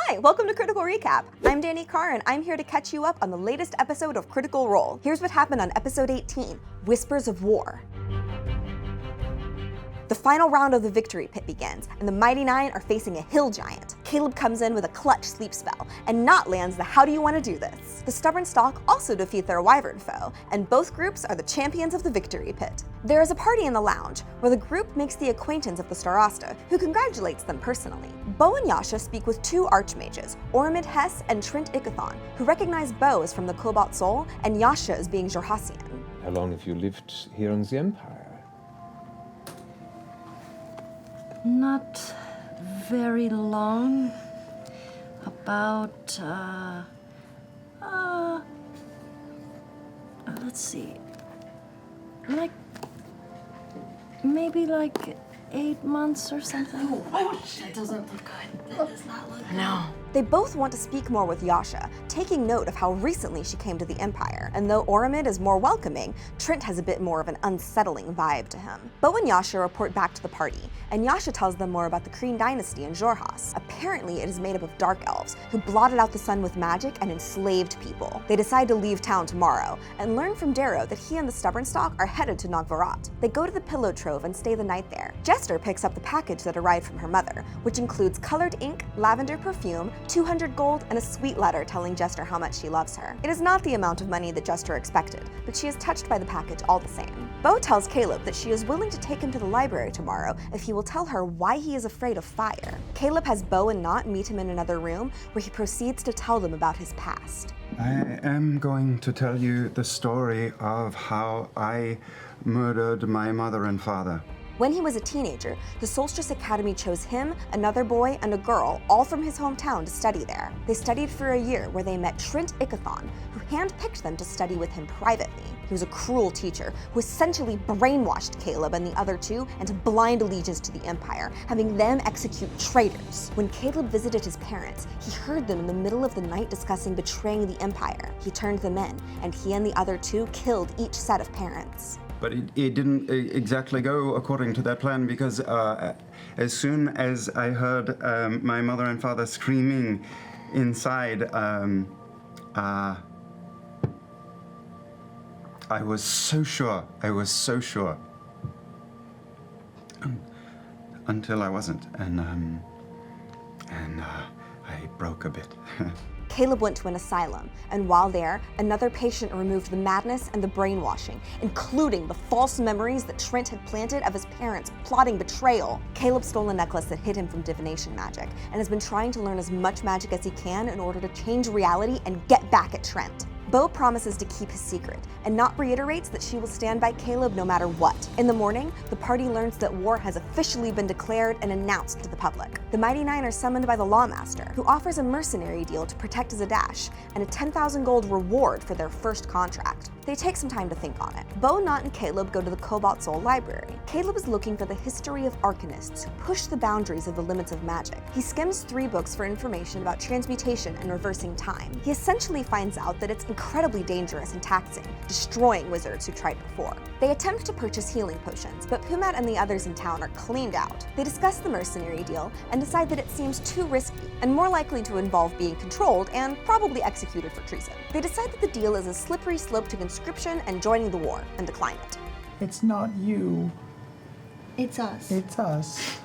Hi, welcome to Critical Recap. I'm Dani Carr, and I'm here to catch you up on the latest episode of Critical Role. Here's what happened on episode 18, Whispers of War. The final round of the victory pit begins, and the Mighty Nine are facing a hill giant. Caleb comes in with a clutch sleep spell, and Not lands the how do you want to do this. The stubborn stock also defeat their wyvern foe, and both groups are the champions of the victory pit. There is a party in the lounge, where the group makes the acquaintance of the Starasta, who congratulates them personally. Bo and Yasha speak with two archmages, Ormond Hess and Trent Ikathon, who recognize Bo as from the Cobalt Soul, and Yasha as being Jorhassian. How long have you lived here on the Empire? Not very long. About, let's see. Maybe 8 months or something. Oh, that doesn't look good. That does not look good. No. They both want to speak more with Yasha, taking note of how recently she came to the Empire, and though Oromid is more welcoming, Trent has a bit more of an unsettling vibe to him. Bo and Yasha report back to the party, and Yasha tells them more about the Kreen dynasty in Jorhas. Apparently, it is made up of dark elves, who blotted out the sun with magic and enslaved people. They decide to leave town tomorrow, and learn from Darrow that he and the Stubborn Stock are headed to Nogvarat. They go to the Pillow Trove and stay the night there. Jester picks up the package that arrived from her mother, which includes colored ink, lavender perfume, 200 gold, and a sweet letter telling Jester how much she loves her. It is not the amount of money that Jester expected, but she is touched by the package all the same. Bo tells Caleb that she is willing to take him to the library tomorrow if he will tell her why he is afraid of fire. Caleb has Bo and Not meet him in another room, where he proceeds to tell them about his past. I am going to tell you the story of how I murdered my mother and father. When he was a teenager, the Solstice Academy chose him, another boy, and a girl, all from his hometown, to study there. They studied for a year, where they met Trent Ikathon, who handpicked them to study with him privately. He was a cruel teacher who essentially brainwashed Caleb and the other two into blind allegiance to the Empire, having them execute traitors. When Caleb visited his parents, he heard them in the middle of the night discussing betraying the Empire. He turned them in, and he and the other two killed each set of parents. But it didn't exactly go according to that plan, because as soon as I heard my mother and father screaming inside, I was so sure. Until I wasn't, and I broke a bit. Caleb went to an asylum, and while there, another patient removed the madness and the brainwashing, including the false memories that Trent had planted of his parents plotting betrayal. Caleb stole a necklace that hid him from divination magic, and has been trying to learn as much magic as he can in order to change reality and get back at Trent. Bo promises to keep his secret, and Not reiterates that she will stand by Caleb no matter what. In the morning, the party learns that war has officially been declared and announced to the public. The Mighty Nine are summoned by the Lawmaster, who offers a mercenary deal to protect Zadash, and a 10,000 gold reward for their first contract. They take some time to think on it. Bo, Not, and Caleb go to the Cobalt Soul Library. Caleb is looking for the history of arcanists who push the boundaries of the limits of magic. He skims 3 books for information about transmutation and reversing time. He essentially finds out that it's incredibly dangerous and taxing, destroying wizards who tried before. They attempt to purchase healing potions, but Pumat and the others in town are cleaned out. They discuss the mercenary deal and decide that it seems too risky and more likely to involve being controlled and probably executed for treason. They decide that the deal is a slippery slope to conscription and joining the war, and decline it. It's not you, It's us. it's us.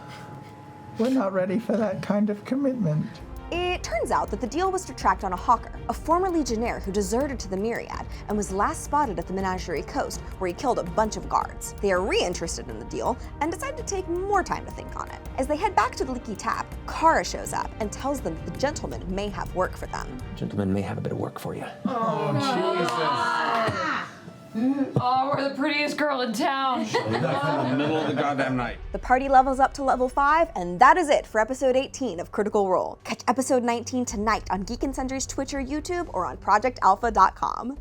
We're not ready for that kind of commitment. It turns out that the deal was to track down a hawker, a former legionnaire who deserted to the Myriad and was last spotted at the Menagerie Coast, where he killed a bunch of guards. They are re-interested in the deal and decide to take more time to think on it. As they head back to the Leaky Tap, Carr shows up and tells them that the gentleman may have work for them. Gentlemen may have a bit of work for you. Oh, we're the prettiest girl in town. In the middle of the goddamn night. The party levels up to level 5, and that is it for episode 18 of Critical Role. Catch episode 19 tonight on Geek and Sundry's Twitch or YouTube, or on ProjectAlpha.com.